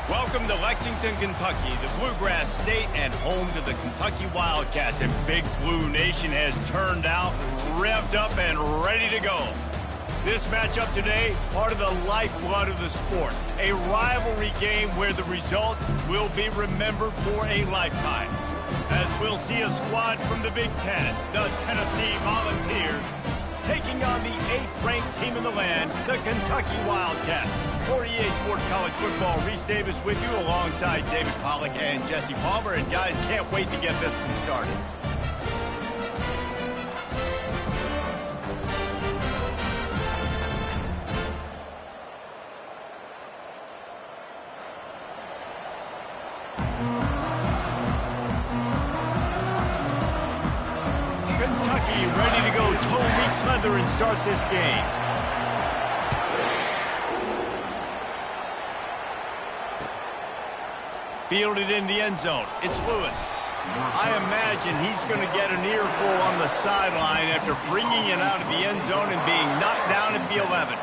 Welcome to Lexington, Kentucky, the Bluegrass State and home to the Kentucky Wildcats. And Big Blue Nation has turned out, revved up, and ready to go. This matchup today, part of the lifeblood of the sport. A rivalry game where the results will be remembered for a lifetime. As we'll see a squad from the Big Ten, the Tennessee Volunteers, taking on the 8th-ranked team in the land, the Kentucky Wildcats. For EA Sports College Football, Reese Davis with you alongside David Pollack and Jesse Palmer. And guys, can't wait to get this one started. Kentucky ready to go toe meets leather and start this game. Fielded in the end zone. It's Lewis. I imagine he's going to get an earful on the sideline after bringing it out of the end zone and being knocked down at the 11.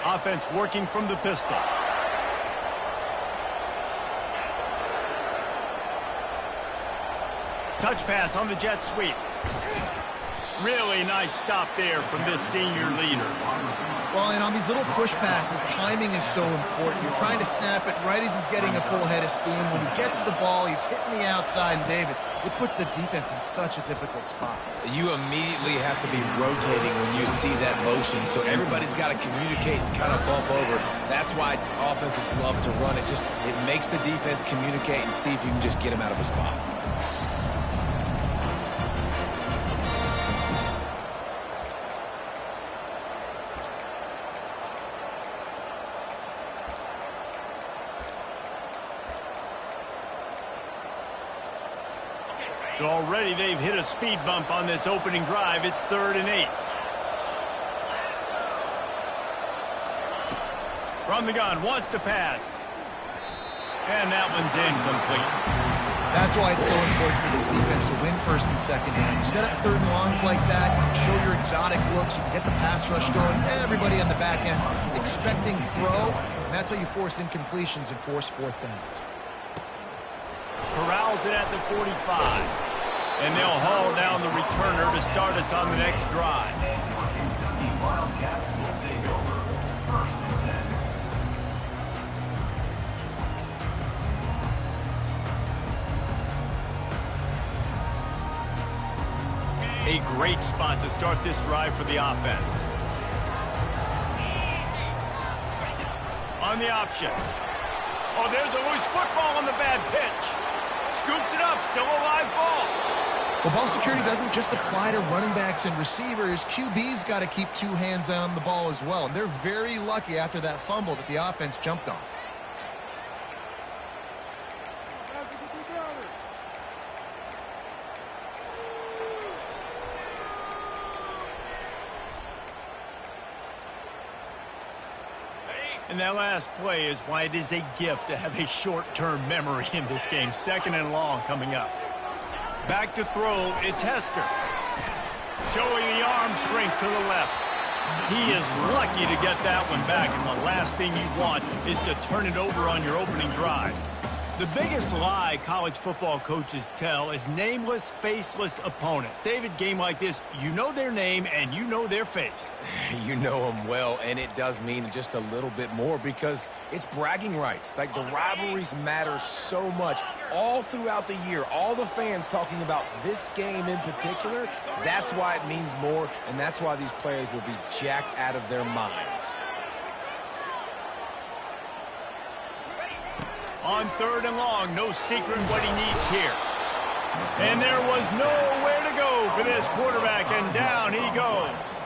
Offense working from the pistol. Touch pass on the jet sweep. Really nice stop there from this senior leader. Well, and on these little push passes, timing is so important. You're trying to snap it right as he's getting a full head of steam. When he gets the ball, he's hitting the outside. And David, it puts the defense in such a difficult spot. You immediately have to be rotating when you see that motion, so everybody's got to communicate and kind of bump over. That's why offenses love to run it. It makes the defense communicate and see if you can just get him out of a spot. So already they've hit a speed bump on this opening drive. It's 3rd and 8. From the gun, wants to pass. And that one's incomplete. That's why it's so important for this defense to win 1st and 2nd down. You set up 3rd and longs like that, you can show your exotic looks, you can get the pass rush going, everybody on the back end expecting throw, and that's how you force incompletions and force 4th downs. Corrals it at the 45. And they'll haul down the returner to start us on the next drive. A great spot to start this drive for the offense. On the option. Oh, there's a loose football on the bad pitch. Scoops it up, still a live ball. Well, ball security doesn't just apply to running backs and receivers. QB's got to keep 2 hands on the ball as well. And they're very lucky after that fumble that the offense jumped on. And that last play is why it is a gift to have a short-term memory in this game. 2nd and long coming up. Back to throw, it's Hester. Showing the arm strength to the left. He is lucky to get that one back, and the last thing you want is to turn it over on your opening drive. The biggest lie college football coaches tell is nameless, faceless opponent. David, game like this, you know their name and you know their face. You know them well, and it does mean just a little bit more because it's bragging rights. Like, the rivalries matter so much all throughout the year. All the fans talking about this game in particular, that's why it means more, and that's why these players will be jacked out of their minds. On 3rd and long, no secret what he needs here. And there was nowhere to go for this quarterback, and down he goes.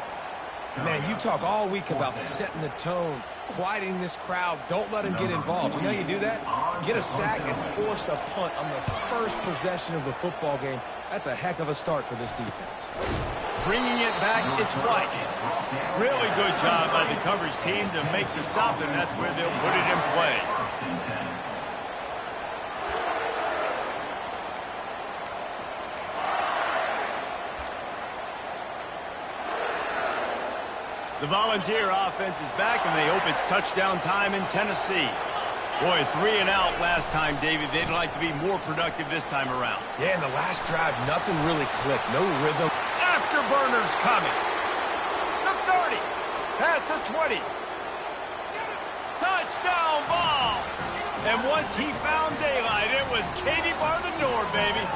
Man, you talk all week about setting the tone, quieting this crowd. Don't let him get involved. You know you do that? Get a sack and force a punt on the first possession of the football game. That's a heck of a start for this defense. Bringing it back, it's White. Really good job by the coverage team to make the stop, and that's where they'll put it in play. The Volunteer offense is back, and they hope it's touchdown time in Tennessee. Boy, 3 and out last time, David. They'd like to be more productive this time around. Yeah, in the last drive, nothing really clicked. No rhythm. Afterburners coming. The 30. Past the 20. Touchdown ball. And once he found daylight, it was Katie bar the door, baby.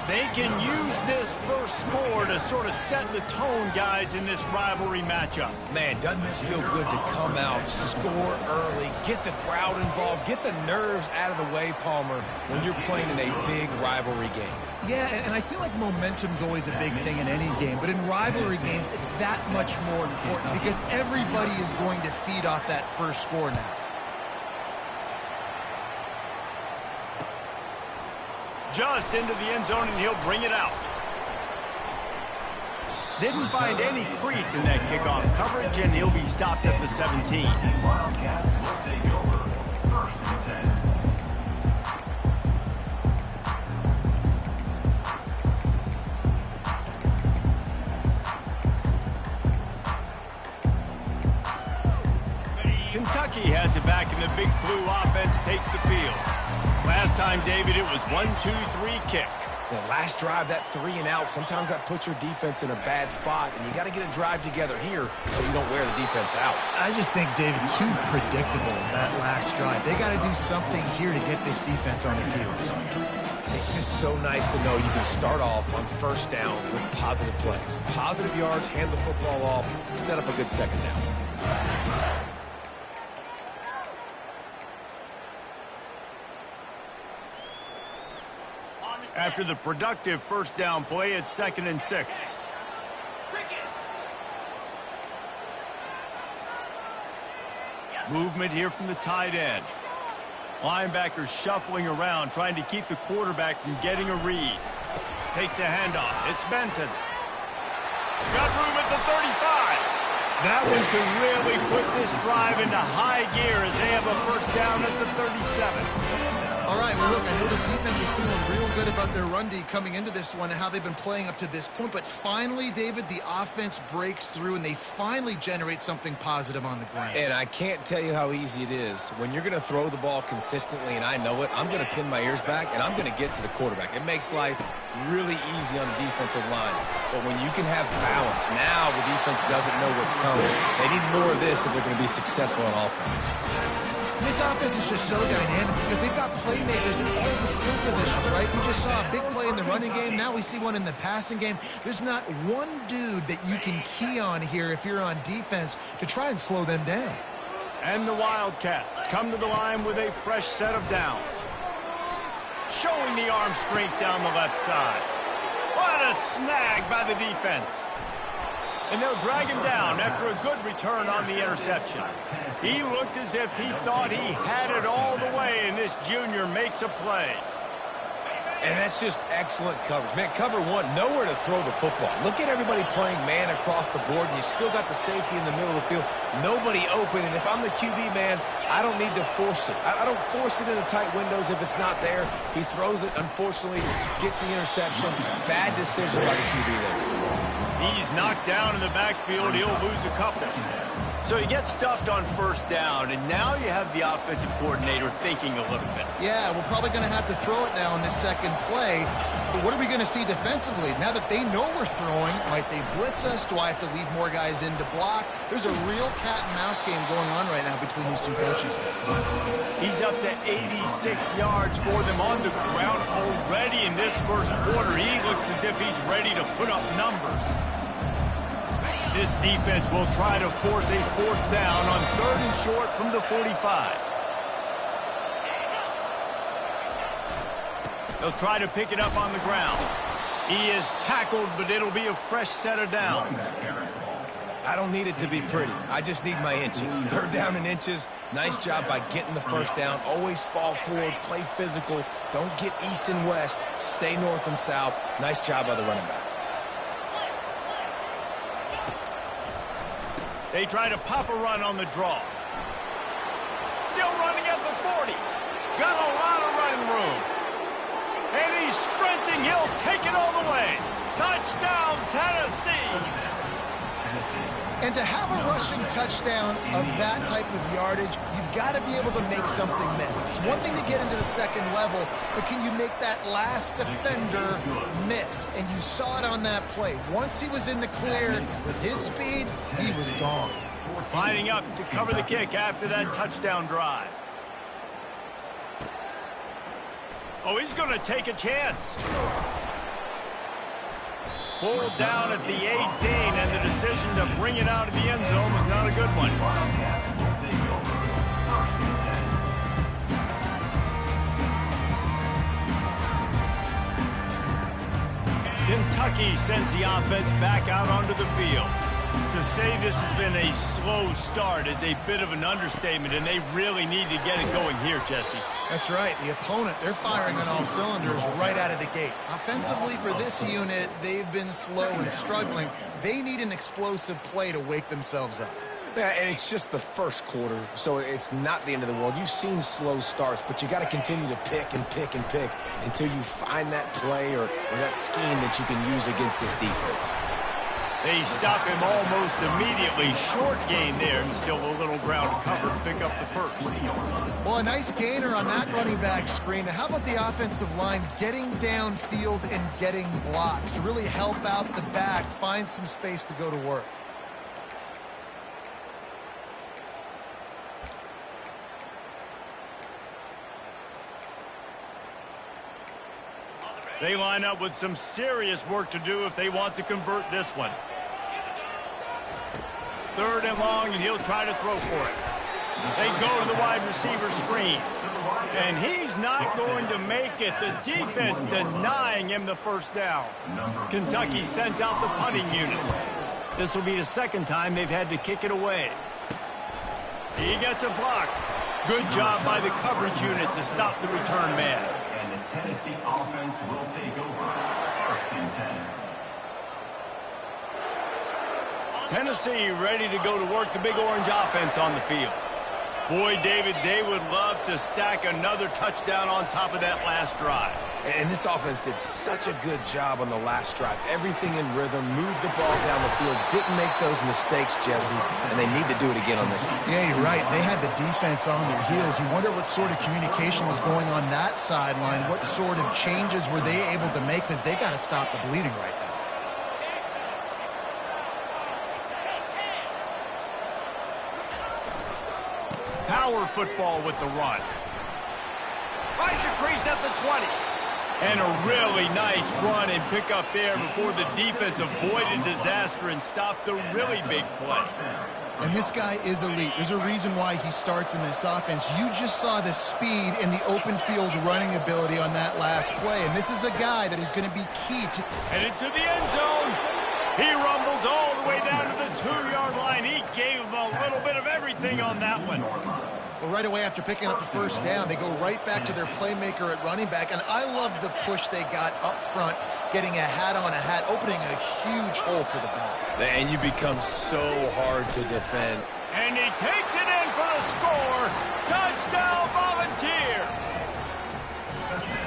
They can use this first score to sort of set the tone, guys, in this rivalry matchup. Man, doesn't this feel good to come out, score early, get the crowd involved, get the nerves out of the way, Palmer, when you're playing in a big rivalry game. Yeah, and I feel like momentum's always a big thing in any game, but in rivalry games, it's that much more important because everybody is going to feed off that first score now. Just into the end zone, and he'll bring it out. Didn't find any crease in that kickoff coverage, and he'll be stopped at the 17. Kentucky has it back, and the Big Blue offense takes the field. Last time, David, it was 1-2-3 kick. The last drive, that 3 and out, sometimes that puts your defense in a bad spot, and you got to get a drive together here so you don't wear the defense out. I just think, David, too predictable, that last drive. They got to do something here to get this defense on their heels. It's just so nice to know you can start off on first down with positive plays. Positive yards, hand the football off, set up a good second down. After the productive first down play, it's 2nd and 6. Movement here from the tight end. Linebackers shuffling around, trying to keep the quarterback from getting a read. Takes a handoff. It's Benton. Got room at the 35. That one can really put this drive into high gear as they have a first down at the 37. All right, well, look, I know the defense was feeling real good about their run D coming into this one and how they've been playing up to this point, but finally, David, the offense breaks through and they finally generate something positive on the ground. And I can't tell you how easy it is. When you're going to throw the ball consistently, and I know it, I'm going to pin my ears back, and I'm going to get to the quarterback. It makes life really easy on the defensive line. But when you can have balance, now the defense doesn't know what's coming. They need more of this if they're going to be successful on offense. This offense is just so dynamic because they've got playmakers in all the skill positions, right? We just saw a big play in the running game. Now we see one in the passing game. There's not one dude that you can key on here if you're on defense to try and slow them down. And the Wildcats come to the line with a fresh set of downs. Showing the arm strength down the left side. What a snag by the defense. And they'll drag him down after a good return on the interception. He looked as if he thought he had it all the way, and this junior makes a play. And that's just excellent coverage. Man, cover one, nowhere to throw the football. Look at everybody playing man across the board, and you still got the safety in the middle of the field. Nobody open, and if I'm the QB, man, I don't need to force it. I don't force it into tight windows if it's not there. He throws it, unfortunately, gets the interception. Bad decision by the QB there. He's knocked down in the backfield. He'll lose a couple. So he gets stuffed on first down, and now you have the offensive coordinator thinking a little bit. Yeah, we're probably going to have to throw it now in this second play. But what are we going to see defensively? Now that they know we're throwing, might they blitz us? Do I have to leave more guys in to block? There's a real cat and mouse game going on right now between these two coaching staffs. He's up to 86 yards for them on the ground already in this first quarter. He looks as if he's ready to put up numbers. This defense will try to force a fourth down on 3rd and short from the 45. They'll try to pick it up on the ground. He is tackled, but it'll be a fresh set of downs. I don't need it to be pretty. I just need my inches. 3rd down in inches. Nice job by getting the first down. Always fall forward, play physical. Don't get east and west. Stay north and south. Nice job by the running back. They try to pop a run on the draw. Still running at the 40. Got a lot of running room. And he's sprinting. He'll take it all the way. Touchdown, Tennessee. And to have a rushing touchdown of that type of yardage, you've got to be able to make something miss. It's one thing to get into the second level, but can you make that last defender miss? And you saw it on that play. Once he was in the clear with his speed, he was gone. Lining up to cover the kick after that touchdown drive. Oh, he's going to take a chance. Pulled down at the 18, and the decision to bring it out of the end zone was not a good one. Kentucky sends the offense back out onto the field. To say this has been a slow start is a bit of an understatement, and they really need to get it going here, Jesse. That's right. The opponent, they're firing on all cylinders right out of the gate. Offensively for this unit, they've been slow and struggling. They need an explosive play to wake themselves up. Yeah, and it's just the first quarter, so it's not the end of the world. You've seen slow starts, but you got to continue to pick and pick and pick until you find that play or that scheme that you can use against this defense. They stop him almost immediately. Short gain there, and still a little ground to cover to pick up the first. Well, a nice gainer on that running back screen. How about the offensive line getting downfield and getting blocks to really help out the back, find some space to go to work? They line up with some serious work to do if they want to convert this one. 3rd and long, and he'll try to throw for it. They go to the wide receiver screen. And he's not going to make it. The defense denying him the first down. Kentucky sends out the punting unit. This will be the second time they've had to kick it away. He gets a block. Good job by the coverage unit to stop the return man. And the Tennessee offense will take over. 1st and 10. Tennessee ready to go to work the Big Orange offense on the field. Boy, David, they would love to stack another touchdown on top of that last drive. And this offense did such a good job on the last drive. Everything in rhythm, moved the ball down the field, didn't make those mistakes, Jesse, and they need to do it again on this one. Yeah, you're right. They had the defense on their heels. You wonder what sort of communication was going on that sideline. What sort of changes were they able to make, because they got to stop the bleeding right now. Power football with the run. Finds a crease at the 20. And a really nice run and pick up there before the defense avoided disaster and stopped the really big play. And this guy is elite. There's a reason why he starts in this offense. You just saw the speed and the open field running ability on that last play. And this is a guy that is going to be key to... Headed to the end zone. He rumbles all the way down to the 2-yard line. He gave him a little bit of everything on that one. Well, right away after picking up the first down, they go right back to their playmaker at running back. And I love the push they got up front, getting a hat on a hat, opening a huge hole for the back. And you become so hard to defend. And he takes it in for the score. Touchdown, Volunteers.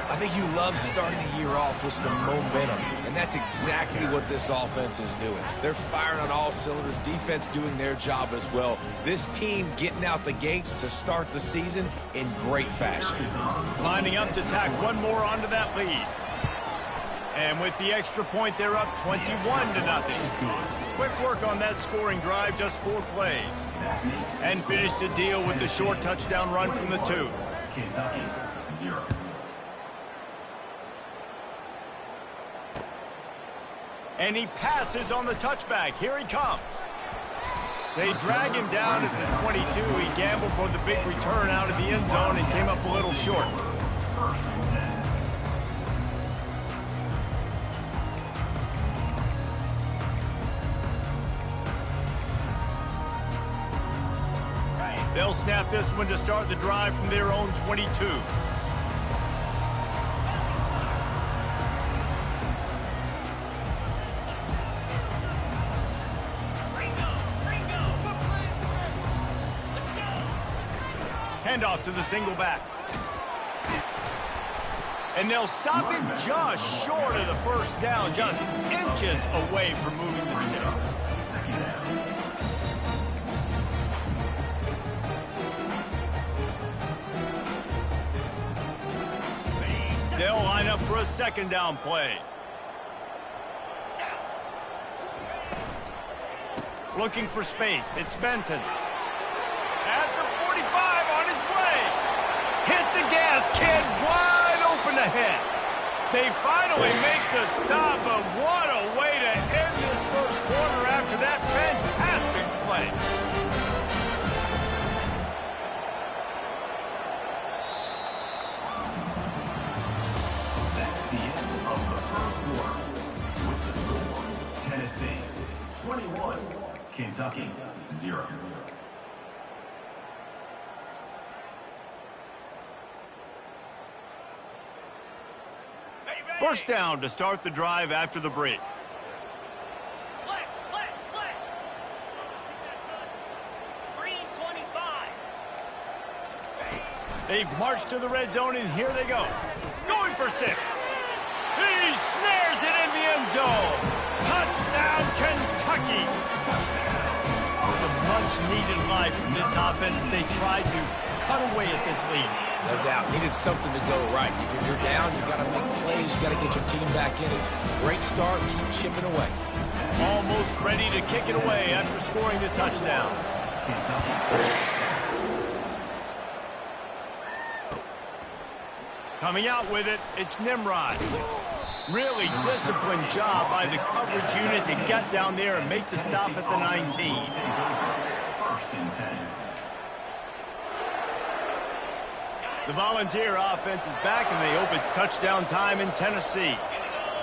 I think you love starting the year off with some momentum, and that's exactly what this offense is doing. They're firing on all cylinders, defense doing their job as well. This team getting out the gates to start the season in great fashion. Lining up to tack one more onto that lead. And with the extra point, they're up 21-0. Quick work on that scoring drive, just 4 plays. And finish the deal with the short touchdown run from the 2. Kentucky, 0. And he passes on the touchback. Here he comes. They drag him down at the 22. He gambled for the big return out of the end zone and came up a little short. They'll snap this one to start the drive from their own 22. Handoff to the single back. And they'll stop him just short of the first down, just inches away from moving the sticks. They'll line up for a second down play. Looking for space. It's Benton. At the 45 on his way. Hit the gas, kid. Wide open ahead. They finally make the stop, but what a way to end this first quarter after that fantastic play. That's the end of the first quarter. With the score, Tennessee 21, Kentucky 0. First down to start the drive after the break. Green 25. They've marched to the red zone, and here they go. Going for 6. He snares it in the end zone. Touchdown, Kentucky. Some much-needed life from this offense as they tried to cut away at this lead. No doubt. Needed something to go right. If you're down, you got to make plays. You got to get your team back in it. Great start. Keep chipping away. Almost ready to kick it away after scoring the touchdown. Coming out with it, it's Nimrod. Really disciplined job by the coverage unit to get down there and make the stop at the 19. First and 10. The Volunteer offense is back, and they hope it's touchdown time in Tennessee.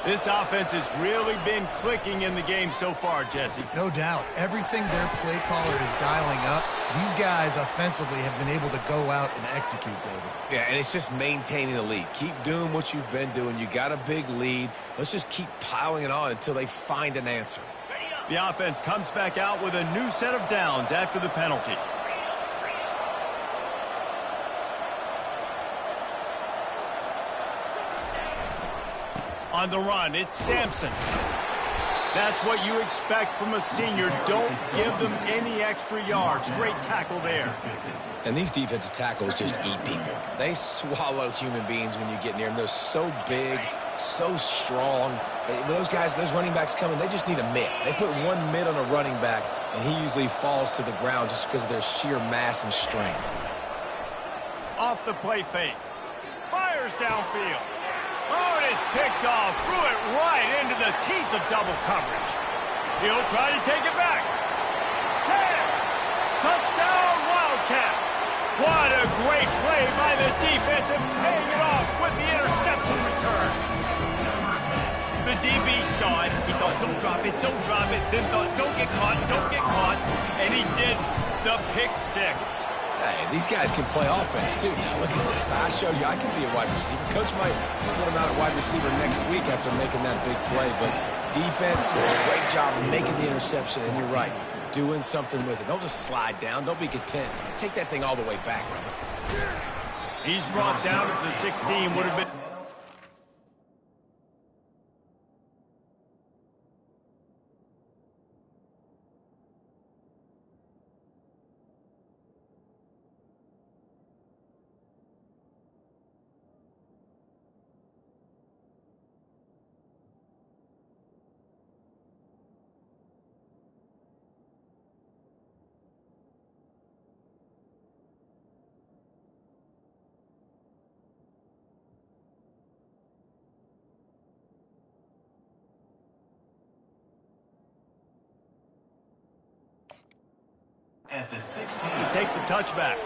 This offense has really been clicking in the game so far, Jesse. No doubt. Everything their play caller is dialing up, these guys offensively have been able to go out and execute, David. Yeah, and it's just maintaining the lead. Keep doing what you've been doing. You got a big lead. Let's just keep piling it on until they find an answer. The offense comes back out with a new set of downs after the penalty. On the run, it's Sampson. That's what you expect from a senior. Don't give them any extra yards. Great tackle there. And these defensive tackles just eat people. They swallow human beings when you get near them. They're so big, so strong. When those guys, those running backs come in, they just need a mitt. They put one mitt on a running back, and he usually falls to the ground just because of their sheer mass and strength. Off the play fake. Fires downfield. Oh, and it's picked off. Threw it right into the teeth of double coverage. He'll try to take it back. 10. Touchdown, Wildcats. What a great play by the defense and paying it off with the interception return. The DB saw it. He thought, don't drop it, don't drop it. Then thought, don't get caught, don't get caught. And he did the pick 6. Hey, these guys can play offense, too. Now, look at this. I showed you I can be a wide receiver. Coach might split him out at wide receiver next week after making that big play. But defense, great job making the interception. And you're right, doing something with it. Don't just slide down. Don't be content. Take that thing all the way back. He's brought down at the 16. Would have been... At the 16. to take the touchback.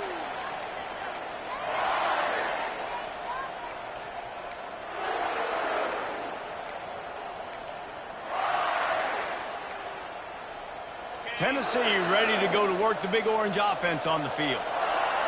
Tennessee ready to go to work the Big Orange offense on the field.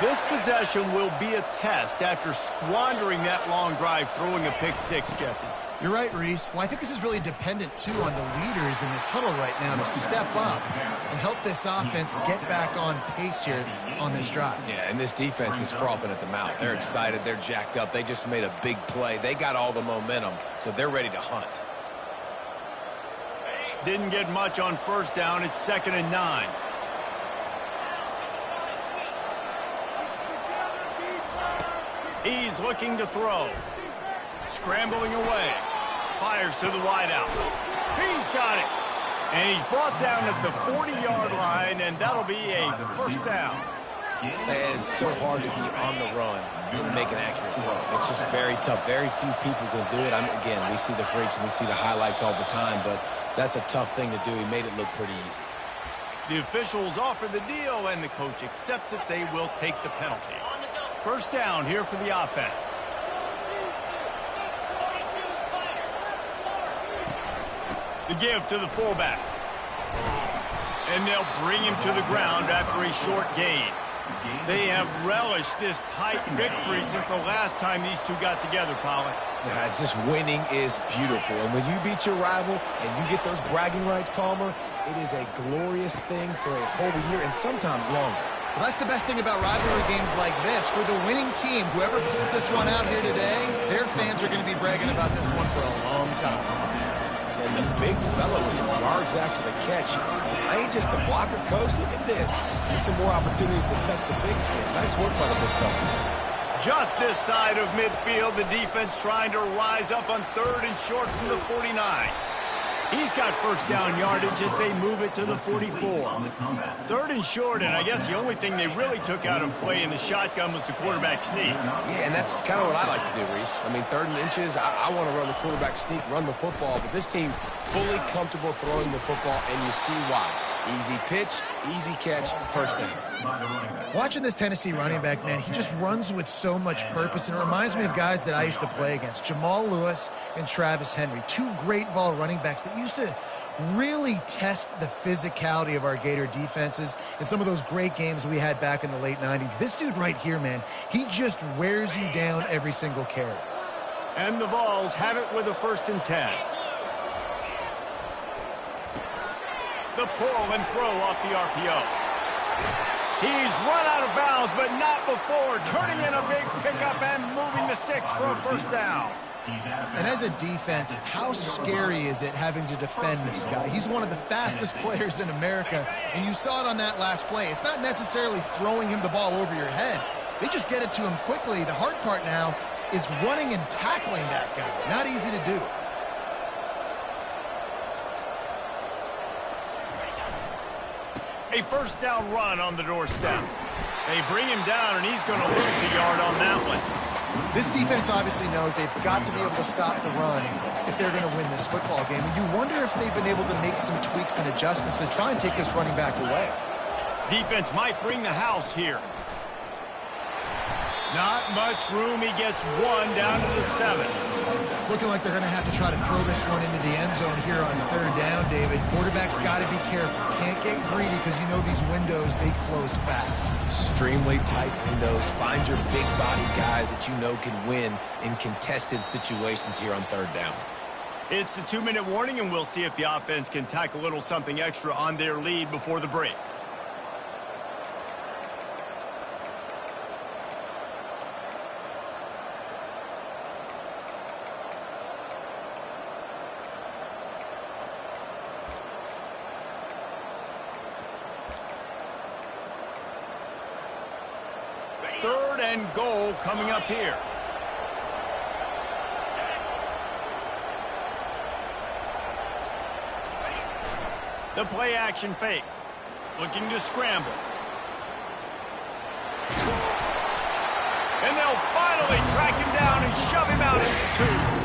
This possession will be a test after squandering that long drive, throwing a pick 6, Jesse. You're right, Reese. Well, I think this is really dependent, too, on the leaders in this huddle right now to step up and help this offense get back on pace here on this drive. Yeah, and this defense is frothing at the mouth. They're excited. They're jacked up. They just made a big play. They got all the momentum, so they're ready to hunt. Didn't get much on first down. It's 2nd and 9. He's looking to throw. Scrambling away. Fires to the wideout. He's got it. And he's brought down at the 40-yard line, and that'll be a first down. Man, it's so hard to be on the run and make an accurate throw. It's just very tough. Very few people can do it. Again, we see the freaks and we see the highlights all the time, but that's a tough thing to do. He made it look pretty easy. The officials offer the deal, and the coach accepts it. They will take the penalty. First down here for the offense. The give to the fullback. And they'll bring him to the ground after a short gain. They have relished this tight victory since the last time these two got together, Pollack. Yeah, it's just winning is beautiful. And when you beat your rival and you get those bragging rights, Palmer, it is a glorious thing for a whole year and sometimes longer. Well, that's the best thing about rivalry games like this. For the winning team, whoever pulls this one out here today, their fans are going to be bragging about this one for a long time. And the big fella with some yards after the catch. I ain't just a blocker, coach. Look at this. Get some more opportunities to touch the big skin. Nice work by the big fella. Just this side of midfield, the defense trying to rise up on 3rd and short from the 49. He's got first down yardage as they move it to the 44. 3rd and short, and I guess the only thing they really took out of play in the shotgun was the quarterback sneak. Yeah, and that's kind of what I like to do, Reese. I mean, 3rd and inches, I want to run the quarterback sneak, run the football, but this team fully comfortable throwing the football, and you see why. Easy pitch, easy catch, first down. Watching this Tennessee running back, man, he just runs with so much purpose, and it reminds me of guys that I used to play against, Jamal Lewis and Travis Henry, two great vol running backs that used to really test the physicality of our Gator defenses in some of those great games we had back in the late 90s. This dude right here, man, he just wears you down every single carry. And the Vols have it with a 1st and 10. The pull and throw off the RPO. He's run out of bounds, but not before turning in a big pickup and moving the sticks for a first down. And as a defense, how scary is it having to defend this guy? He's one of the fastest players in America, and you saw it on that last play. It's not necessarily throwing him the ball over your head. They just get it to him quickly. The hard part now is running and tackling that guy. Not easy to do. A first down run on the doorstep. They bring him down, and he's going to lose a yard on that one. This defense obviously knows they've got to be able to stop the run if they're going to win this football game. And you wonder if they've been able to make some tweaks and adjustments to try and take this running back away. Defense might bring the house here. Not much room. He gets one down to the 7. It's looking like they're going to have to try to throw this one into the end zone here on 3rd down, David. Quarterback's got to be careful. Can't get greedy because you know these windows, they close fast. Extremely tight windows. Find your big body guys that you know can win in contested situations here on 3rd down. It's the 2-minute warning, and we'll see if the offense can tack a little something extra on their lead before the break. Third and goal coming up here. The play action fake. Looking to scramble. And they'll finally track him down and shove him out into 2.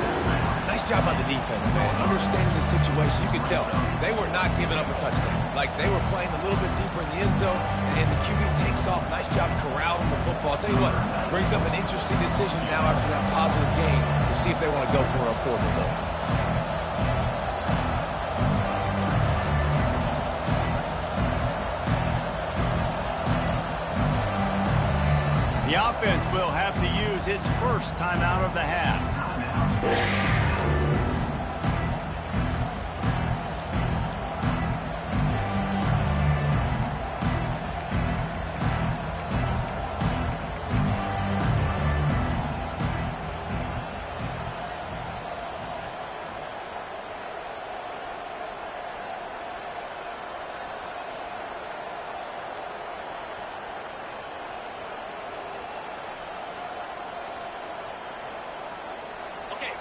Nice job on the defense, man. Understanding the situation, you could tell they were not giving up a touchdown. Like, they were playing a little bit deeper in the end zone, and the QB takes off. Nice job corralling the football. I'll tell you what, brings up an interesting decision now after that positive gain to see if they want to go for a 4th and goal. The offense will have to use its first timeout of the half.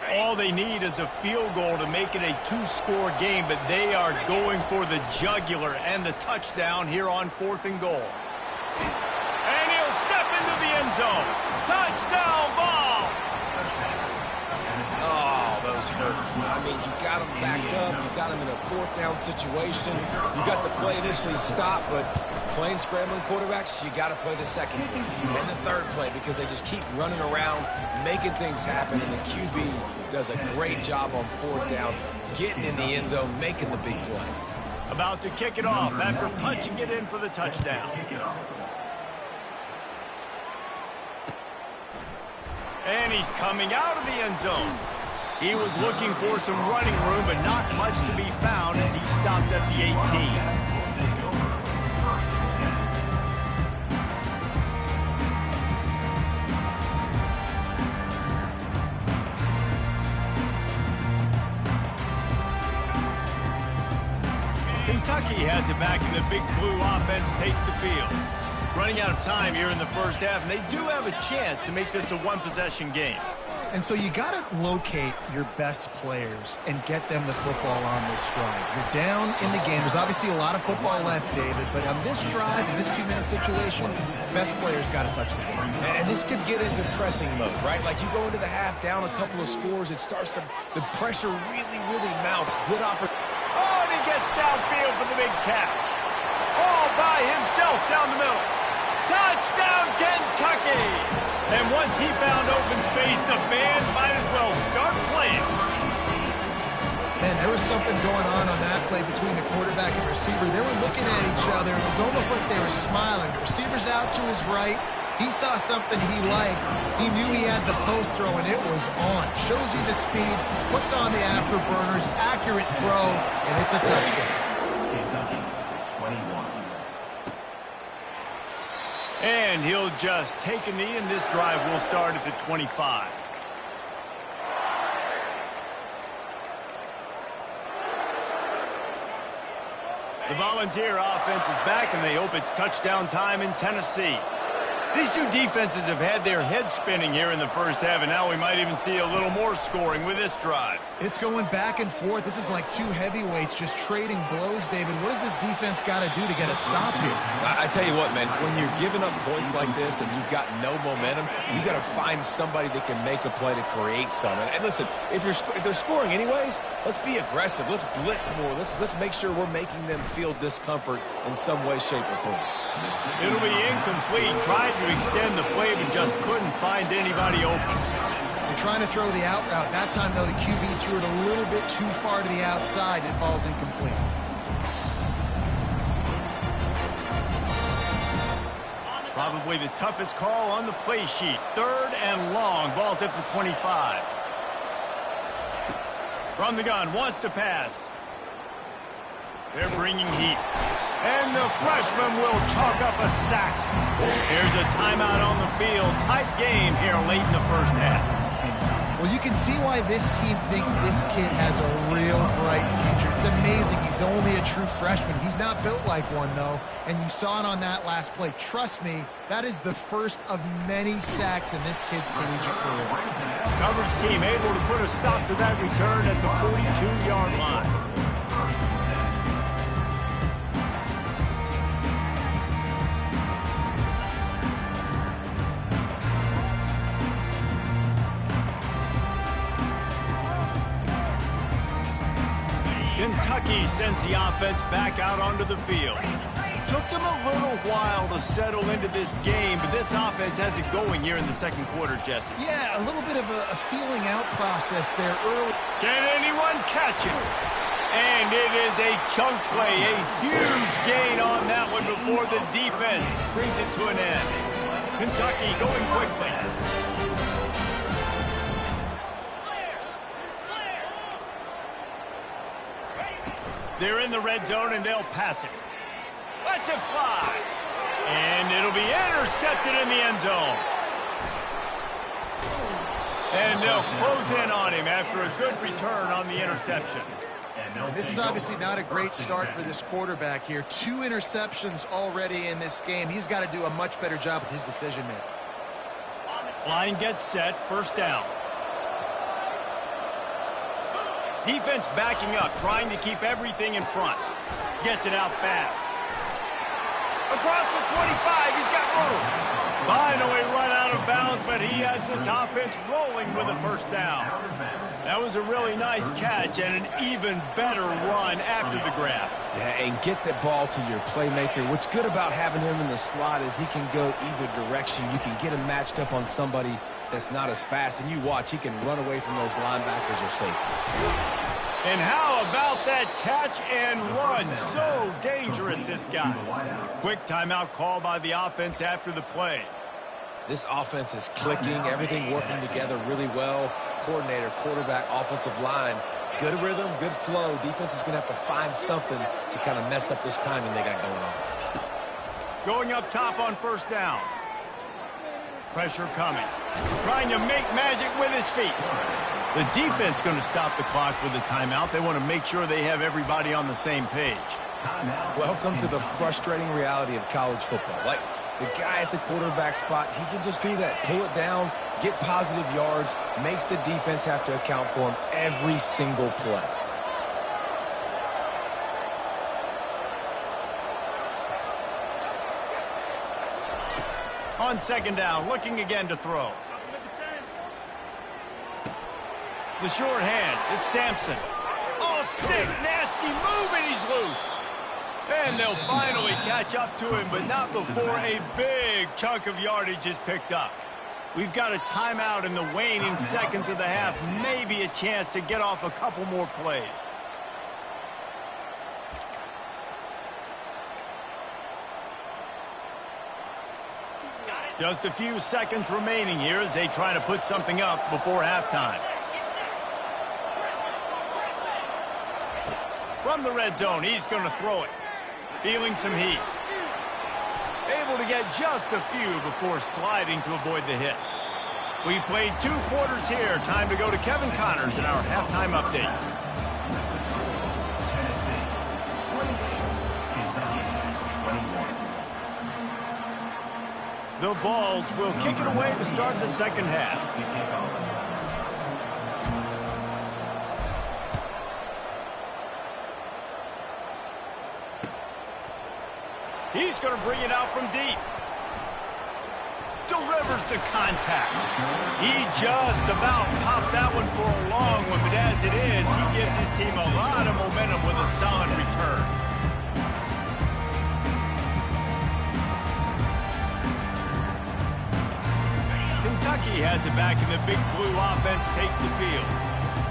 All they need is a field goal to make it a two-score game, but they are going for the jugular and the touchdown here on 4th and goal. And he'll step into the end zone. Touchdown ball! Oh, those hurt. I mean, you got them backed up. You got them in a 4th down situation. You got the play initially stopped, but playing scrambling quarterbacks, you got to play the second play and the third play because they just keep running around, making things happen, and the QB does a great job on 4th down, getting in the end zone, making the big play. About to kick it off after punching it in for the touchdown. And he's coming out of the end zone. He was looking for some running room, but not much to be found as he stopped at the 18. Kentucky has it back, and the Big Blue offense takes the field. Running out of time here in the first half, and they do have a chance to make this a one-possession game. And so you got to locate your best players and get them the football on this drive. You're down in the game. There's obviously a lot of football left, David, but on this drive, in this 2-minute situation, best players got to touch the ball. And this could get into pressing mode, right? Like you go into the half down a couple of scores, it starts to, the pressure really, really mounts. Good opportunity. Oh, and he gets downfield for the big catch. All by himself down the middle. Touchdown, Kentucky! And once he found open space, the band might as well start playing. Man, there was something going on that play between the quarterback and receiver. They were looking at each other. It was almost like they were smiling. The receiver's out to his right. He saw something he liked. He knew he had the post throw, and it was on. Shows you the speed, puts on the afterburners, accurate throw, and it's a touchdown. Kentucky, 21. And he'll just take a knee, and this drive will start at the 25. The Volunteer offense is back, and they hope it's touchdown time in Tennessee. These two defenses have had their heads spinning here in the first half, and now we might even see a little more scoring with this drive. It's going back and forth. This is like two heavyweights just trading blows, David. What does this defense got to do to get a stop here? I tell you what, man, when you're giving up points like this and you've got no momentum, you got to find somebody that can make a play to create something. And listen, if they're scoring anyways, let's be aggressive. Let's blitz more. Let's make sure we're making them feel discomfort in some way, shape, or form. It'll be incomplete. Tried to extend the play, but just couldn't find anybody open. They're trying to throw the out route. That time, though, the QB threw it a little bit too far to the outside. It falls incomplete. Probably the toughest call on the play sheet. 3rd and long. Ball's at the 25. From the gun, wants to pass. They're bringing heat. And the freshman will chalk up a sack. Here's a timeout on the field. Tight game here late in the first half. Well, you can see why this team thinks this kid has a real bright future. It's amazing. He's only a true freshman. He's not built like one, though, and you saw it on that last play. Trust me, that is the first of many sacks in this kid's collegiate career. Coverage team able to put a stop to that return at the 42-yard line. Kentucky sends the offense back out onto the field. Took them a little while to settle into this game, but this offense has it going here in the second quarter, Jesse. Yeah, a little bit of a feeling out process there early. Can anyone catch it? And it is a chunk play, a huge gain on that one before the defense brings it to an end. Kentucky going quickly. They're in the red zone, and they'll pass it. Let's it fly. And it'll be intercepted in the end zone. And they'll close in on him after a good return on the interception. This is obviously not a great start for this quarterback here. 2 interceptions already in this game. He's got to do a much better job with his decision-making. Line gets set, first down. Defense backing up, trying to keep everything in front. Gets it out fast. Across the 25, he's got room. Finally run out of bounds, but he has this offense rolling with a first down. That was a really nice catch and an even better run after the grab. Yeah, and get the ball to your playmaker. What's good about having him in the slot is he can go either direction. You can get him matched up on somebody that's not as fast, and you watch, he can run away from those linebackers or safeties. And how about that catch and run? So dangerous, this guy. Quick timeout call by the offense after the play. This offense is clicking, everything working together really well. Coordinator, quarterback, offensive line, good rhythm, good flow. Defense is going to have to find something to kind of mess up this timing they got going on. Going up top on first down. Pressure coming. Trying to make magic with his feet. The defense going to stop the clock with a timeout. They want to make sure they have everybody on the same page. Welcome to the frustrating reality of college football. Like, the guy at the quarterback spot, he can just do that. Pull it down, get positive yards, makes the defense have to account for him every single play. On second down, looking again to throw. The short hands, it's Sampson. Oh, sick, nasty move, and he's loose. And they'll finally catch up to him, but not before a big chunk of yardage is picked up. We've got a timeout in the waning seconds of the half, maybe a chance to get off a couple more plays. Just a few seconds remaining here as they try to put something up before halftime. From the red zone, he's going to throw it. Feeling some heat. Able to get just a few before sliding to avoid the hits. We've played 2 quarters here. Time to go to Kevin Connors in our halftime update. The Vols will kick it away to start the second half. He's going to bring it out from deep. Delivers the contact. He just about popped that one for a long one, but as it is, he gives his team a lot of momentum with a solid return. Kentucky has it back, and the Big Blue offense takes the field.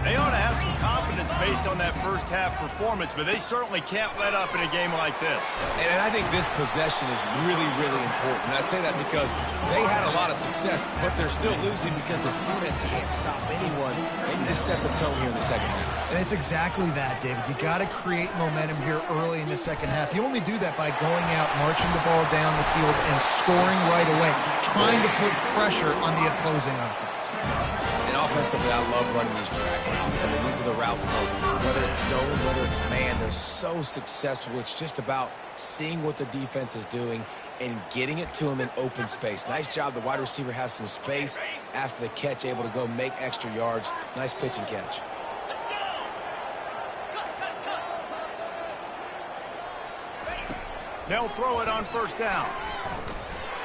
They ought to have some confidence based on that first half performance, but they certainly can't let up in a game like this. And I think this possession is really, really important. And I say that because they had a lot of success, but they're still losing because the defense can't stop anyone. They need to set the tone here in the second half. And it's exactly that, David. You got to create momentum here early in the second half. You only do that by going out, marching the ball down the field, and scoring right away, trying to put pressure on the opposing offense. And offensively, I love running these drag routes. I mean, these are the routes that, whether it's zone, whether it's man, they're so successful. It's just about seeing what the defense is doing and getting it to him in open space. Nice job. The wide receiver has some space after the catch, able to go make extra yards. Nice pitch and catch. They'll throw it on first down.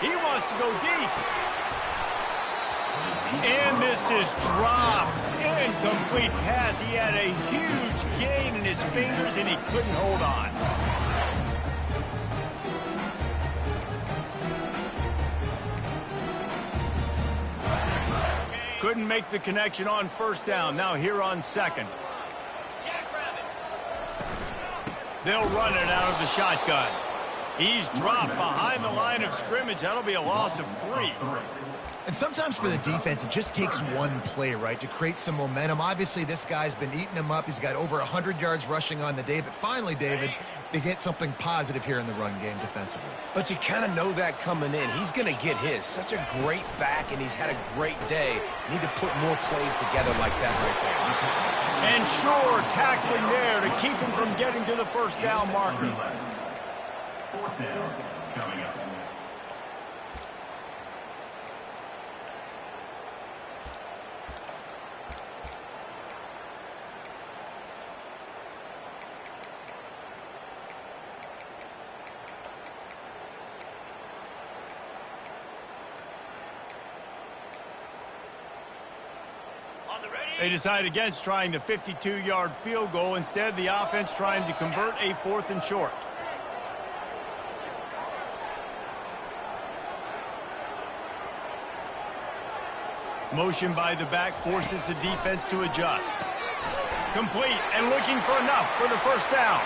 He wants to go deep. And this is dropped. Incomplete pass. He had a huge gain in his fingers, and he couldn't hold on. Couldn't make the connection on first down. Now here on second. They'll run it out of the shotgun. He's dropped behind the line of scrimmage. That'll be a loss of 3. And sometimes for the defense, it just takes one play, right, to create some momentum. Obviously, this guy's been eating him up. He's got over 100 yards rushing on the day. But finally, David, they get something positive here in the run game defensively. But you kind of know that coming in. He's going to get his. Such a great back, and he's had a great day. Need to put more plays together like that right there. And sure, tackling there to keep him from getting to the first down marker. Fourth down coming up. They decide against trying the 52-yard field goal. Instead, the offense trying to convert a 4th and short. Motion by the back forces the defense to adjust. Complete and looking for enough for the first down.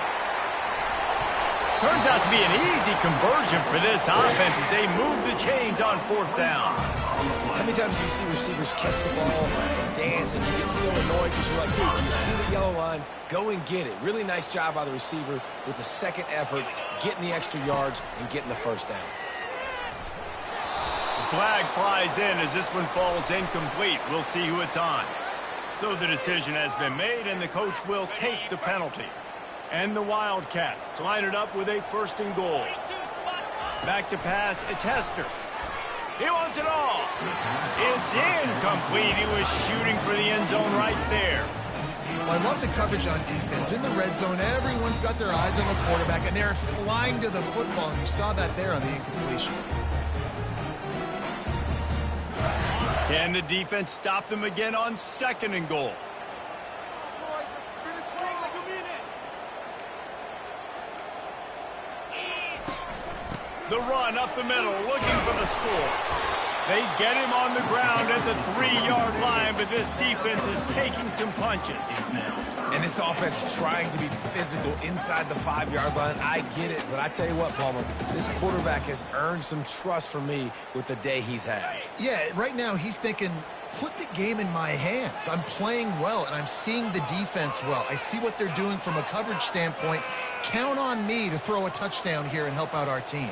Turns out to be an easy conversion for this offense as they move the chains on 4th down. How many times do you see receivers catch the ball and dance and you get so annoyed because you're like, dude, you see the yellow line, go and get it. Really nice job by the receiver with the second effort, getting the extra yards and getting the first down. Flag flies in as this one falls incomplete. We'll see who it's on. So the decision has been made, and the coach will take the penalty. And the Wildcats line it up with a 1st and goal. Back to pass, it's Hester. He wants it all. It's incomplete. He was shooting for the end zone right there. Well, I love the coverage on defense. In the red zone, everyone's got their eyes on the quarterback, and they're flying to the football, and you saw that there on the incompletion. Can the defense stop them again on 2nd and goal? The run up the middle, looking for the score. They get him on the ground at the 3-yard line, but this defense is taking some punches. And this offense trying to be physical inside the 5-yard line. I get it, but I tell you what, Palmer, this quarterback has earned some trust from me with the day he's had. Yeah, right now he's thinking, put the game in my hands. I'm playing well, and I'm seeing the defense well. I see what they're doing from a coverage standpoint. Count on me to throw a touchdown here and help out our team.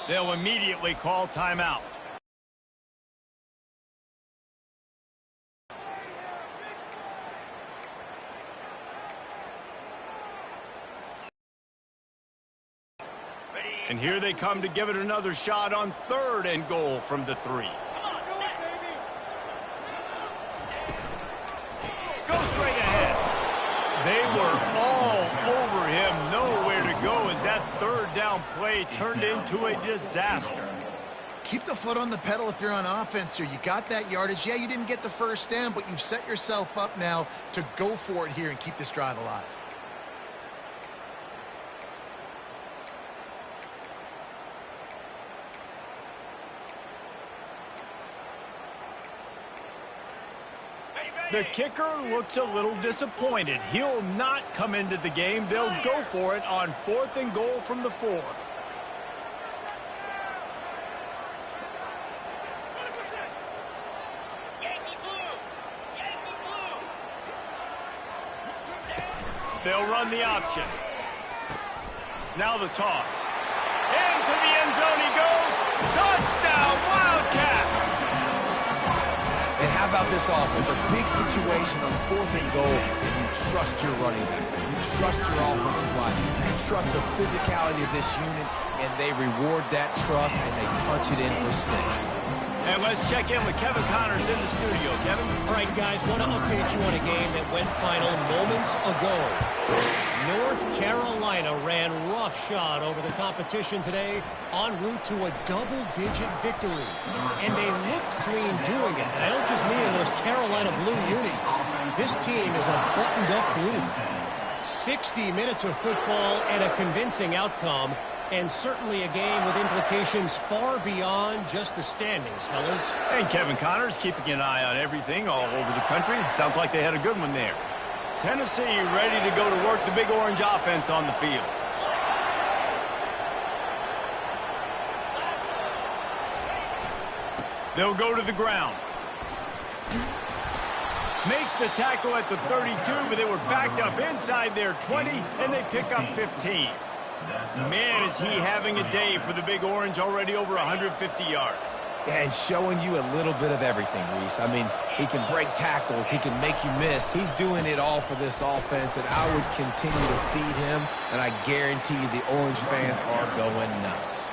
They'll immediately call timeout. And here they come to give it another shot on 3rd and goal from the 3. Go straight ahead. They were all over him, nowhere to go as that 3rd down play turned into a disaster. Keep the foot on the pedal if you're on offense here. You got that yardage. Yeah, you didn't get the first down, but you've set yourself up now to go for it here and keep this drive alive. The kicker looks a little disappointed. He'll not come into the game. They'll go for it on 4th and goal from the 4. They'll run the option. Now the toss. Into the end zone he goes. Touchdown, Wildcats! And how about this offense? A big situation on 4th and goal, and you trust your running back. You trust your offensive line. You trust the physicality of this unit, and they reward that trust, and they punch it in for 6. And let's check in with Kevin Connors in the studio. Kevin? All right, guys, want to update you on a game that went final moments ago. North Carolina ran roughshod over the competition today en route to a double-digit victory. And they looked clean doing it. And I don't just mean in those Carolina blue unis. This team is a buttoned-up group. 60 minutes of football and a convincing outcome. And certainly a game with implications far beyond just the standings, fellas. And Kevin Connors keeping an eye on everything all over the country. Sounds like they had a good one there. Tennessee ready to go to work the Big Orange offense on the field. They'll go to the ground. Makes the tackle at the 32, but they were backed up inside their 20, and they pick up 15. Man, is he having a day for the Big Orange, already over 150 yards. And showing you a little bit of everything, Reese. I mean, he can break tackles. He can make you miss. He's doing it all for this offense, and I would continue to feed him, and I guarantee you the Orange fans are going nuts.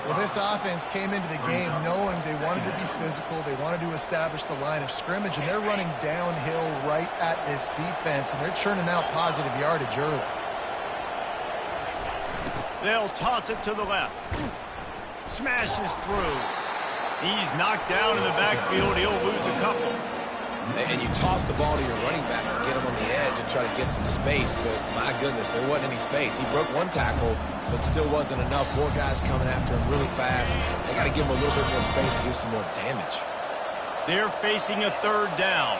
Well, this offense came into the game knowing they wanted to be physical. They wanted to establish the line of scrimmage, and they're running downhill right at this defense, and they're churning out positive yardage early. They'll toss it to the left. Smashes through. He's knocked down in the backfield. He'll lose a couple. And you toss the ball to your running back to get him on the edge and try to get some space, but my goodness, there wasn't any space. He broke one tackle, but still wasn't enough. More guys coming after him really fast. They got to give him a little bit more space to do some more damage. They're facing a third down.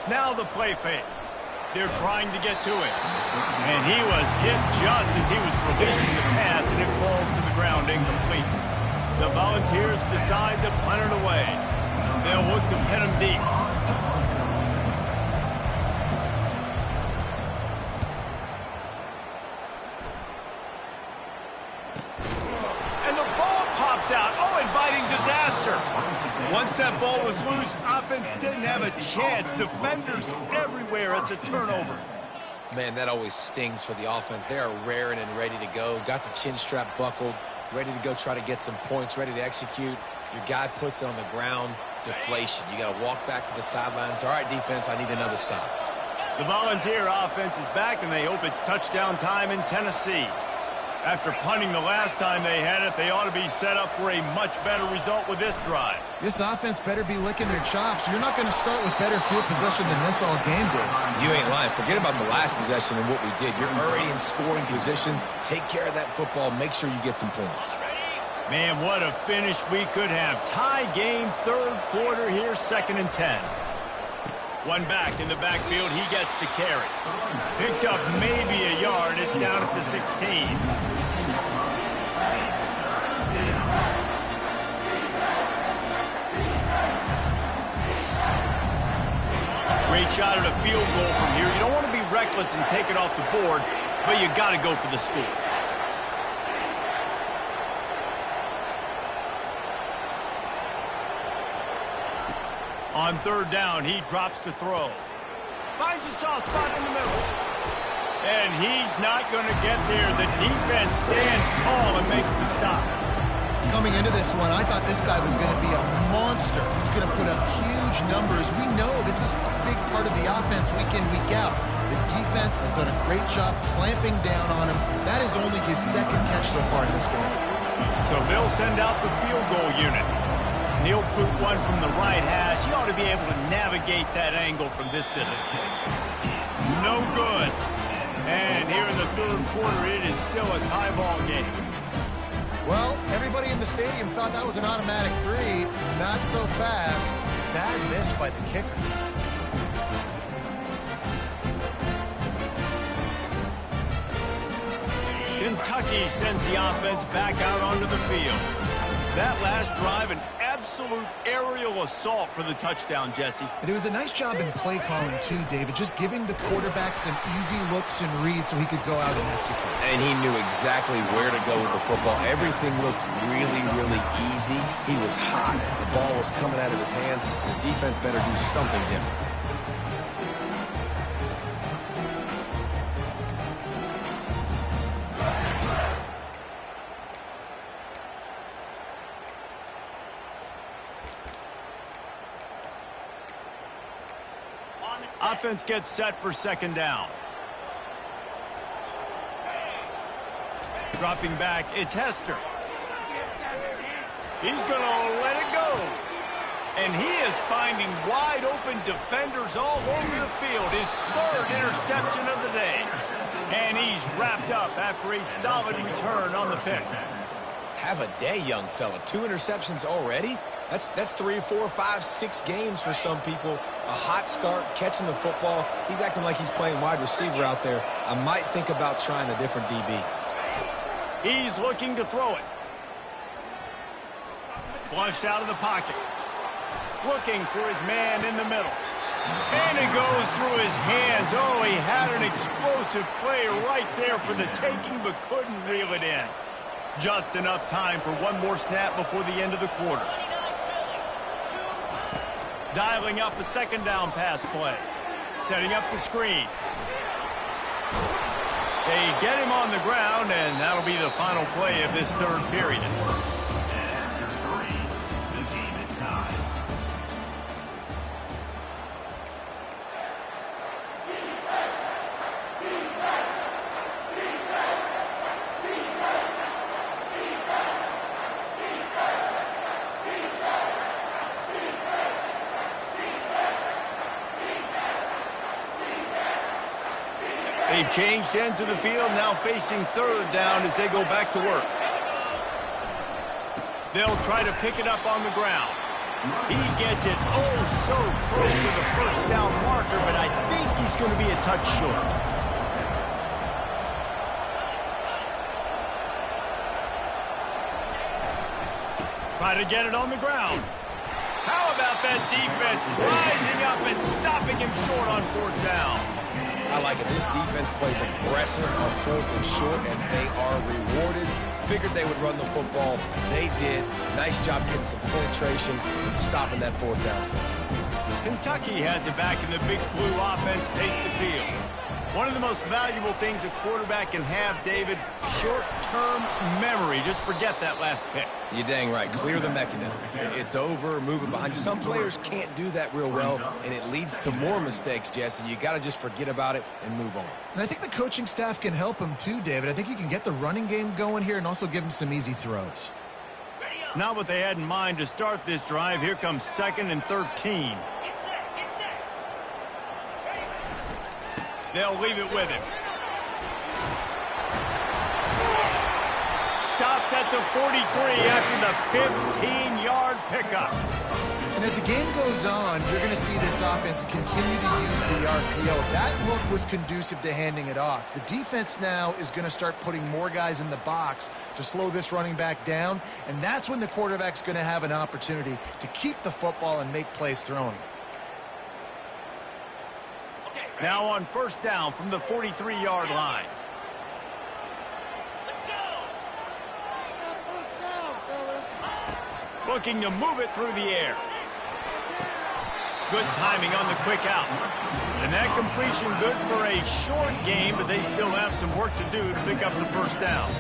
Now the play fake. They're trying to get to it. And he was hit just as he was releasing the pass, and it falls to the ground incomplete. The Volunteers decide to punt it away. They'll look to pin him deep. And the ball pops out. Oh, inviting disaster. Once that ball was loose, offense didn't have a chance. Defenders everywhere. It's a turnover. Man, that always stings for the offense. They are raring and ready to go. Got the chin strap buckled, ready to go try to get some points, ready to execute. Your guy puts it on the ground. Deflation. You got to walk back to the sidelines. All right, defense, I need another stop. The Volunteer offense is back, and they hope it's touchdown time in Tennessee. After punting the last time they had it, they ought to be set up for a much better result with this drive. This offense better be licking their chops. You're not going to start with better field possession than this all game did. You ain't lying. Forget about the last possession and what we did. You're already in scoring position. Take care of that football. Make sure you get some points. Man, what a finish we could have. Tie game, third quarter here, 2nd and 10. One back in the backfield. He gets the carry. Picked up maybe a yard. It's down at the 16. Great shot at a field goal from here. You don't want to be reckless and take it off the board, but you got to go for the score. On third down, he drops to throw. Finds a soft spot in the middle. And he's not going to get there. The defense stands tall and makes the stop. Coming into this one, I thought this guy was going to be a monster. He's going to put up huge numbers. We know this is a big part of the offense week in, week out. The defense has done a great job clamping down on him. That is only his second catch so far in this game. So they'll send out the field goal unit. He'll boot one from the right hash. He ought to be able to navigate that angle from this distance. No good. And here in the third quarter, it is still a tie ball game. Well, everybody in the stadium thought that was an automatic 3. Not so fast. Bad miss by the kicker. Kentucky sends the offense back out onto the field. That last drive, an absolute aerial assault for the touchdown, Jesse. And it was a nice job in play calling too, David, just giving the quarterback some easy looks and reads so he could go out and execute. And he knew exactly where to go with the football. Everything looked really, really easy. He was hot. The ball was coming out of his hands. The defense better do something different. Offense gets set for second down. Dropping back, it's Hester. He's going to let it go. And he is finding wide open defenders all over the field. His third interception of the day. And he's wrapped up after a solid return on the pick. Have a day, young fella. 2 interceptions already? That's 3, 4, 5, 6 games for some people. A hot start, catching the football. He's acting like he's playing wide receiver out there. I might think about trying a different DB. He's looking to throw it. Flushed out of the pocket. Looking for his man in the middle. And it goes through his hands. Oh, he had an explosive play right there for the taking, but couldn't reel it in. Just enough time for one more snap before the end of the quarter. Dialing up a second down pass play. Setting up the screen. They get him on the ground, and that'll be the final play of this third period. After 3, the game is tied. They've changed ends of the field, now facing third down as they go back to work. They'll try to pick it up on the ground. He gets it oh so close to the first down marker, but I think he's going to be a touch short. Try to get it on the ground. How about that defense rising up and stopping him short on fourth down? I like it. This defense plays aggressive on fourth and short, and they are rewarded. Figured they would run the football. They did. Nice job getting some penetration and stopping that fourth down. Kentucky has it back, and the Big Blue offense takes the field. One of the most valuable things a quarterback can have, David, short-term memory. Just forget that last pick. You're dang right. Clear the mechanism. It's over, move it behind you. Some players can't do that real well, and it leads to more mistakes, Jesse. You got to just forget about it and move on. And I think the coaching staff can help him too, David. I think you can get the running game going here and also give him some easy throws. Not what they had in mind to start this drive. Here comes 2nd and 13. They'll leave it with him. Stopped at the 43 after the 15-yard pickup. And as the game goes on, you're going to see this offense continue to use the RPO. That look was conducive to handing it off. The defense now is going to start putting more guys in the box to slow this running back down, and that's when the quarterback's going to have an opportunity to keep the football and make plays throwing. Now on first down from the 43-yard line. Let's go. Looking to move it through the air. Good timing on the quick out. And that completion good for a short game, but they still have some work to do to pick up the first down.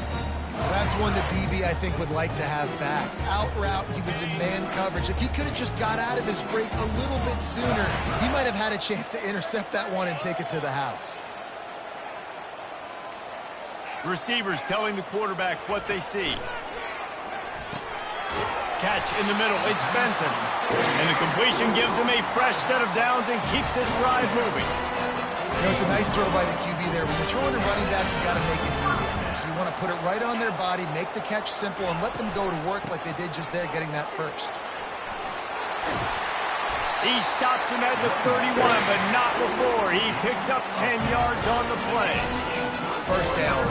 Well, that's one that DB, I think, would like to have back. Out route, he was in man coverage. If he could have just got out of his break a little bit sooner, he might have had a chance to intercept that one and take it to the house. Receivers telling the quarterback what they see. Catch in the middle, it's Benton. And the completion gives him a fresh set of downs and keeps this drive moving. You know, it's a nice throw by the QB there. When you're throwing to running backs, you got to make it easy. So you want to put it right on their body, make the catch simple, and let them go to work like they did just there, getting that first. He stops him at the 31, but not before. He picks up 10 yards on the play. First down,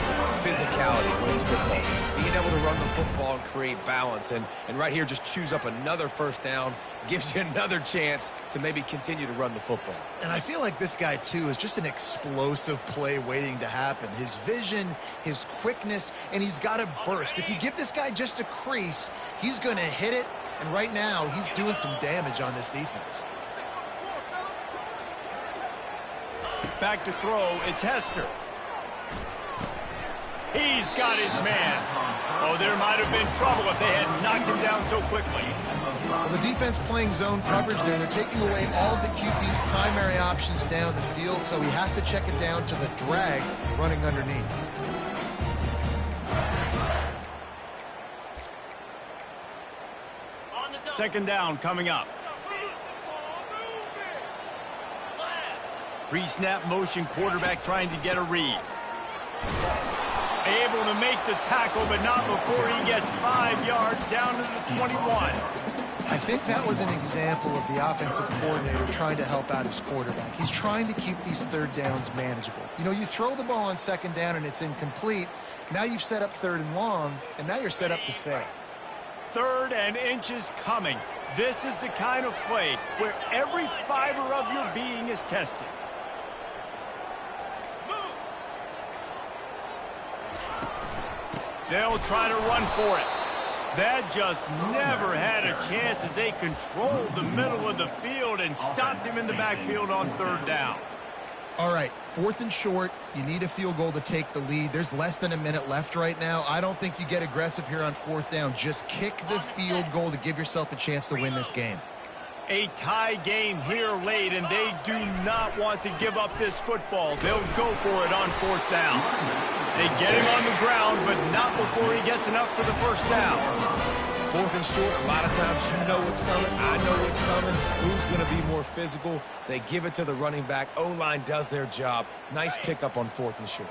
physicality wins football games. Being able to run the football and create balance. And right here, just choose up another first down, gives you another chance to maybe continue to run the football. And I feel like this guy, too, is just an explosive play waiting to happen. His vision, his quickness, and he's got a burst. If you give this guy just a crease, he's going to hit it. And right now, he's doing some damage on this defense. Back to throw, it's Hester. He's got his man. Oh, there might have been trouble if they had knocked him down so quickly. Well, the defense playing zone coverage there. They're taking away all of the QB's primary options down the field, so he has to check it down to the drag running underneath. Second down coming up. Pre-snap motion, quarterback trying to get a read. Able to make the tackle, but not before he gets 5 yards down to the 21. I think that was an example of the offensive coordinator trying to help out his quarterback. He's trying to keep these third downs manageable. You know, you throw the ball on second down and it's incomplete. Now you've set up third and long, and now you're set up to fail. 3rd and inches coming. This is the kind of play where every fiber of your being is tested. They'll try to run for it. That just never had a chance as they controlled the middle of the field and stopped him in the backfield on 3rd down. All right, 4th and short. You need a field goal to take the lead. There's less than a minute left right now. I don't think you get aggressive here on 4th down. Just kick the field goal to give yourself a chance to win this game. A tie game here late, and they do not want to give up this football. They'll go for it on 4th down. They get him on the ground, but not before he gets enough for the first down. 4th and short, a lot of times you know what's coming. I know what's coming. Who's going to be more physical? They give it to the running back. O-line does their job. Nice pickup on 4th and short.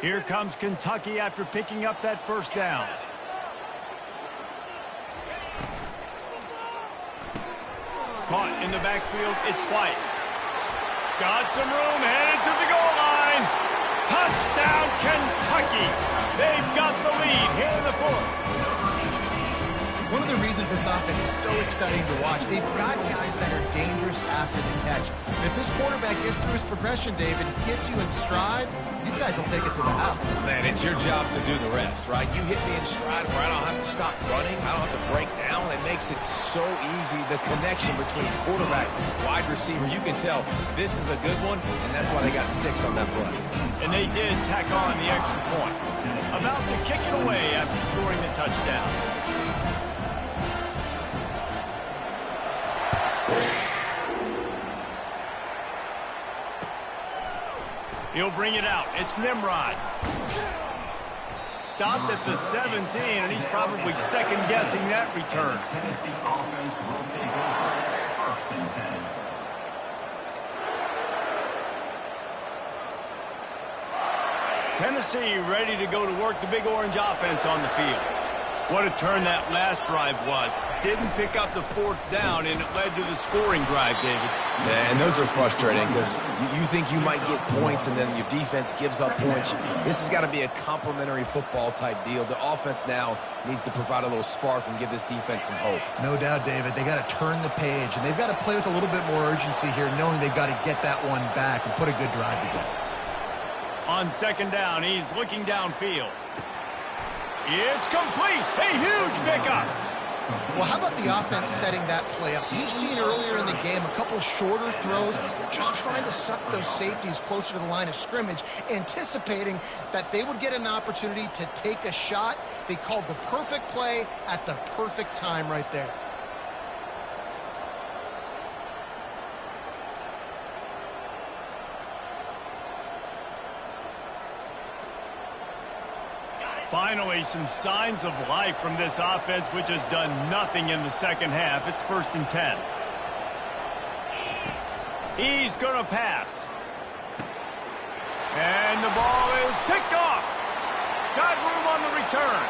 Here comes Kentucky after picking up that first down. Caught in the backfield, it's White. Got some room, headed to the goal line. Touchdown, Kentucky. They've got the lead here in the 4th. One of the reasons this offense is so exciting to watch, they've got guys that are dangerous after the catch. And if this quarterback gets through his progression, David, gets you in stride, these guys will take it to the house. Man, it's your job to do the rest, right? You hit me in stride where I don't have to stop running. I don't have to break down. It makes it so easy. The connection between quarterback, wide receiver, you can tell this is a good one, and that's why they got 6 on that play. And they did tack on the extra point. About to kick it away after scoring the touchdown. He'll bring it out. It's Nimrod. Stopped at the 17, and he's probably second-guessing that return. Tennessee offense will take over 1st and 10. Tennessee ready to go to work the Big Orange offense on the field. What a turn that last drive was. Didn't pick up the 4th down, and it led to the scoring drive, David. Yeah, and those are frustrating because you think you might get points and then your defense gives up points. This has got to be a complementary football type deal. The offense now needs to provide a little spark and give this defense some hope. No doubt, David. They got to turn the page, and they've got to play with a little bit more urgency here, knowing they've got to get that one back and put a good drive together. On 2nd down, he's looking downfield. It's complete. A huge pickup. Well, how about the offense setting that play up? We've seen earlier in the game a couple shorter throws. They're just trying to suck those safeties closer to the line of scrimmage, anticipating that they would get an opportunity to take a shot. They called the perfect play at the perfect time right there. Finally, some signs of life from this offense, which has done nothing in the second half. It's 1st and 10. He's going to pass. And the ball is picked off. Got room on the return.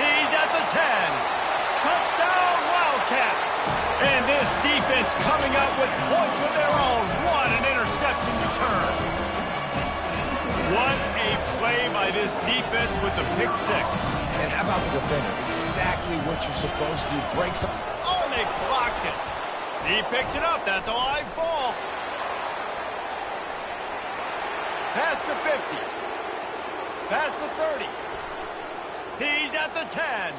He's at the 10. Touchdown, Wildcats. And this defense coming up with points of their own. What an interception return. What a play by this defense with the pick 6. And how about the defender? Exactly what you're supposed to do. Breaks up. Oh, and they blocked it. He picks it up. That's a live ball. Past the 50. Past the 30. He's at the 10.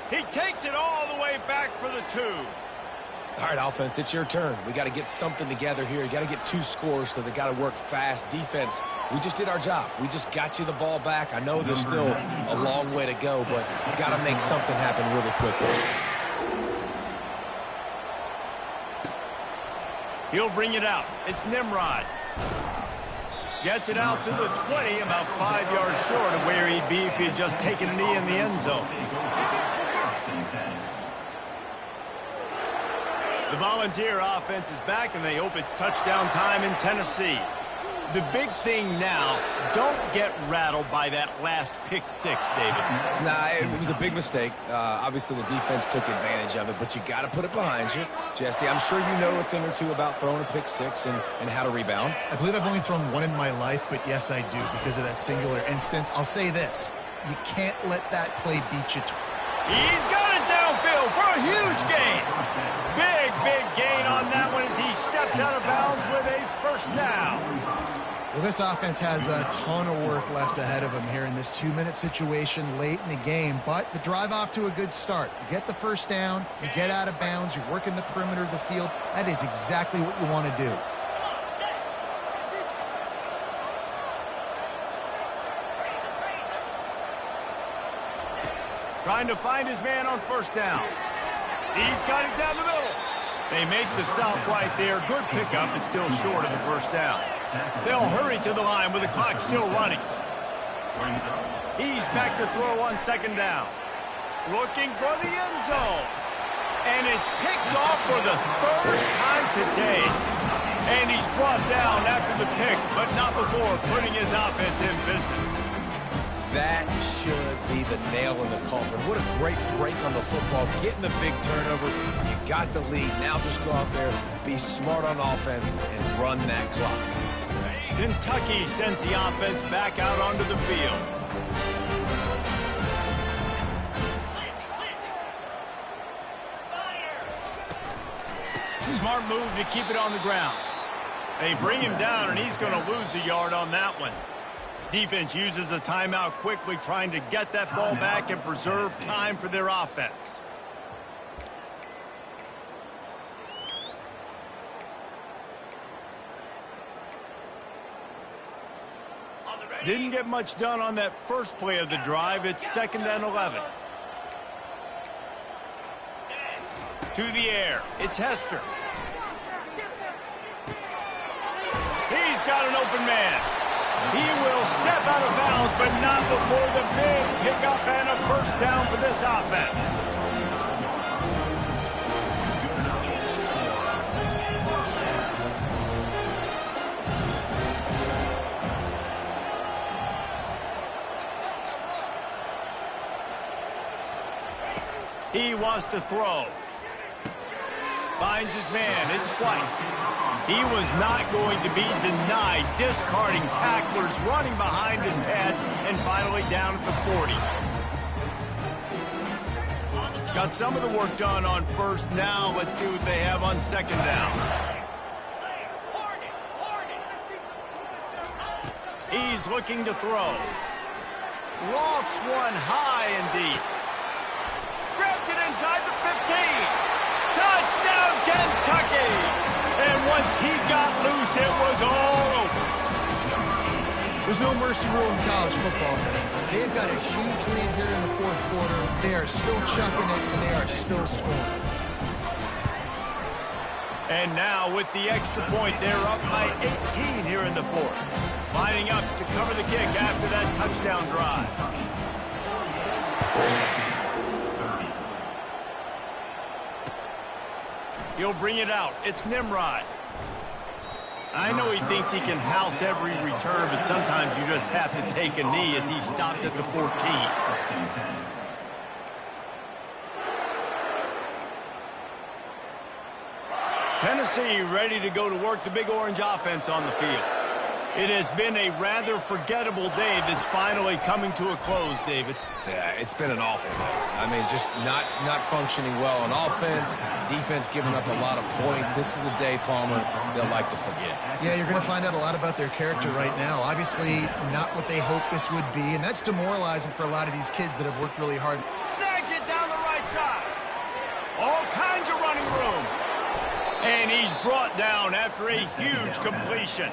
He takes it all the way back for the 2. All right, offense, it's your turn. We got to get something together here. You got to get 2 scores, so they got to work fast. Defense, we just did our job. We just got you the ball back. I know there's still a long way to go, but got to make something happen really quickly. He'll bring it out. It's Nimrod. Gets it out to the 20, about 5 yards short of where he'd be if he had just taken a knee in the end zone. The Volunteer offense is back, and they hope it's touchdown time in Tennessee. The big thing now, don't get rattled by that last pick 6, David. Nah, it was a big mistake. Obviously, the defense took advantage of it, but you got to put it behind you. Jesse, I'm sure you know a thing or two about throwing a pick 6 and how to rebound. I believe I've only thrown one in my life, but yes, I do, because of that singular instance. I'll say this. You can't let that play beat you. He's got it downfield for a huge gain. Big gain on that one as he steps out of bounds with a first down. Well, this offense has a ton of work left ahead of them here in this 2-minute situation late in the game, but the drive off to a good start. You get the first down, you get out of bounds, you're working the perimeter of the field. That is exactly what you want to do. Trying to find his man on first down. He's got it down the middle. They make the stop right there. Good pickup. It's still short of the first down. They'll hurry to the line with the clock still running. He's back to throw on second down. looking for the end zone. And it's picked off for the third time today. And he's brought down after the pick, but not before putting his offense in business. That should be the nail in the coffin. What a great break on the football. Getting the big turnover. You got the lead. Now just go out there, be smart on offense, and run that clock. Kentucky sends the offense back out onto the field. Smart move to keep it on the ground. They bring him down, and he's going to lose a yard on that one. Defense uses a timeout quickly, trying to get that ball back and preserve time for their offense. Didn't get much done on that first play of the drive. It's 2nd and 11. To the air. It's Hester. He's got an open man. He will step out of bounds, but not before the big pickup and a first down for this offense. He wants to throw. Finds his man. It's White. He was not going to be denied, discarding tacklers, running behind his pads, and finally down at the 40. Got some of the work done on first. Now let's see what they have on 2nd down. He's looking to throw. Lofts one high and deep. Grabs it inside the 15. Touchdown, Kentucky! And once he got loose, it was all over. There's no mercy rule in college football, man. They've got a huge lead here in the 4th quarter. They are still chucking it, and they are still scoring. And now, with the extra point, they're up by 18 here in the 4th. Lining up to cover the kick after that touchdown drive. He'll bring it out. It's Nimrod. I know he thinks he can house every return, but sometimes you just have to take a knee as he stopped at the 14. Tennessee ready to go to work the Big Orange offense on the field. It has been a rather forgettable day that's finally coming to a close, David. Yeah, it's been an awful day. I mean, just not functioning well on offense, defense giving up a lot of points. This is a day, Palmer, they'll like to forget. Yeah, you're going to find out a lot about their character right now. Obviously, not what they hoped this would be, and that's demoralizing for a lot of these kids that have worked really hard. Snags it down the right side. All kinds of running room. And he's brought down after a huge completion.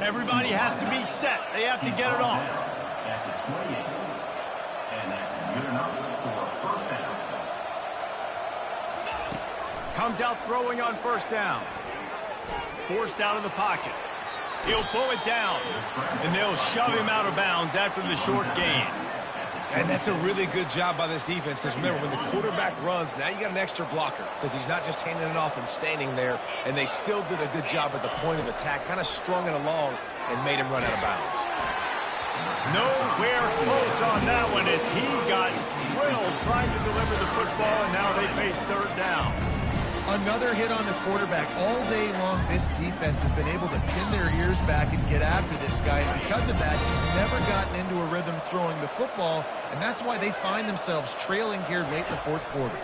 Everybody has to be set. They have to get it off. At the 28. And that's good enough for first down. Comes out throwing on first down. Forced out of the pocket. He'll pull it down. And they'll shove him out of bounds after the short gain. And that's a really good job by this defense, because remember, when the quarterback runs, now you got an extra blocker, because he's not just handing it off and standing there, and they still did a good job at the point of attack, kind of strung it along and made him run out of bounds. Nowhere close on that one as he got drilled trying to deliver the football, and now they face 3rd down. Another hit on the quarterback. All day long, this defense has been able to pin their ears back and get after this guy. And because of that, he's never gotten into a rhythm throwing the football. And that's why they find themselves trailing here late in the 4th quarter.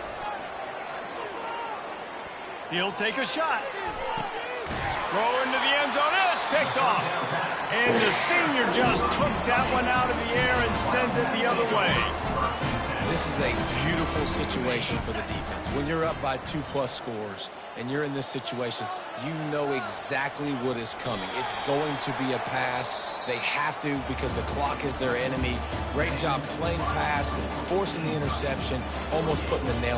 He'll take a shot. Throw into the end zone. It's picked off. And the senior just took that one out of the air and sends it the other way. This is a beautiful situation for the defense. When you're up by 2+ scores and you're in this situation, you know exactly what is coming. It's going to be a pass. They have to, because the clock is their enemy. Great job playing pass, forcing the interception, almost putting the nail in